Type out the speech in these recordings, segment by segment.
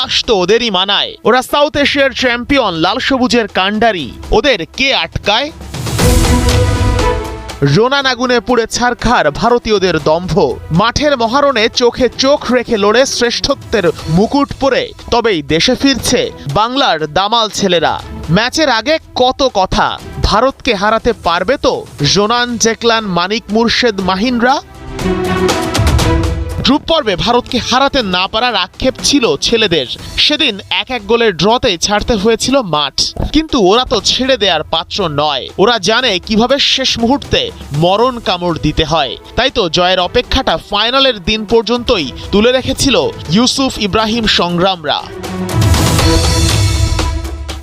বাতাস তো ওদেরই মানায়। ওরা সাউথ এশিয়ার চ্যাম্পিয়ন, লাল সবুজের কাণ্ডারি। ওদের কে আটকায়? রোনান আগুনে পুড়ে ছারখার ভারতীয়দের দম্ভ। মাঠের মহারণে চোখে চোখ রেখে লড়ে শ্রেষ্ঠত্বের মুকুট পরে তবেই দেশে ফিরছে বাংলার দামাল ছেলেরা। ম্যাচের আগে কত কথা, ভারতকে হারাতে পারবে তো জোনান, জেকলান, মানিক, মুর্শেদ, মাহিনরা? গ্রুপ পর্বে ভারতকে হারাতে না পারার আক্ষেপ ছিল ছেলেদের। সেদিন 1-1 গোলের ড্রতে ছাড়তে হয়েছিল মাঠ, কিন্তু ওরা তো ছেড়ে দেওয়ার পাত্র নয়। ওরা জানে কিভাবে শেষ মুহূর্তে মরণ কামড় দিতে হয়। তাই তো জয়ের অপেক্ষাটা ফাইনালের দিন পর্যন্তই তুলে রেখেছিল ইউসুফ ইব্রাহিম সংগ্রামরা।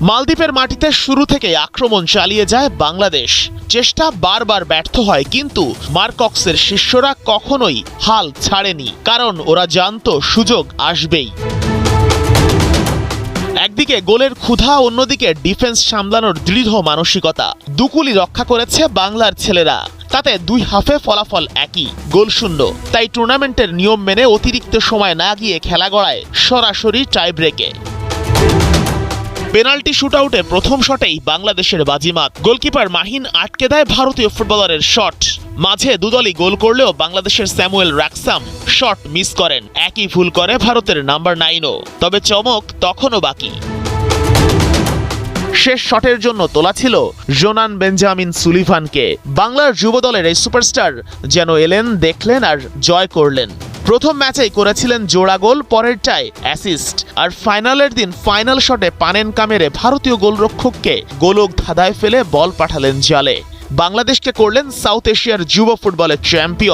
মালদ্বীপের মাটিতে শুরু থেকে আক্রমণ চালিয়ে যায় বাংলাদেশ। চেষ্টা বারবার ব্যর্থ হয়, কিন্তু মার্কক্সের শিষ্যরা কখনোই হাল ছাড়েনি, কারণ ওরা জানতো সুযোগ আসবেই। একদিকে গোলের ক্ষুধা, অন্যদিকে ডিফেন্স সামলানোর দৃঢ় মানসিকতা। দুকুলি রক্ষা করেছে বাংলার ছেলেরা। তাতে দুই হাফে ফলাফল একই, গোলশূন্য। তাই টুর্নামেন্টের নিয়ম মেনে অতিরিক্ত সময় না গিয়ে খেলা গড়ায় সরাসরি টাই ব্রেকে। পেনাল্টি শুটআউটে প্রথম শটেই বাংলাদেশের বাজিমাত। গোলকিপার মাহিন আটকে দেয় ভারতীয় ফুটবলারের শট। মাঝে দুদলই গোল করলেও বাংলাদেশের স্যামুয়েল রাক্সাম শট মিস করেন। একই ভুল করে ভারতের নাম্বার 9ও। তবে চমক তখনও বাকি। শেষ শটের জন্য তোলা ছিল জোনান বেঞ্জামিন সুলিভানকে। বাংলার যুব দলের এই সুপারস্টার যেন এলেন, দেখলেন আর জয় করলেন। প্রথম ম্যাচেই করেছিলেন জোড়া গোল, পরেরটায় অ্যাসিস্ট। আর ফাইনালের দিন ফাইনাল শটে পানেনকা মেরে ভারতীয় গোলরক্ষককে গোলক ধাঁধায় ফেলে বল পাঠালেন জালে। বাংলাদেশকে করলেন সাউথ এশিয়ার যুব ফুটবলের চ্যাম্পিয়ন।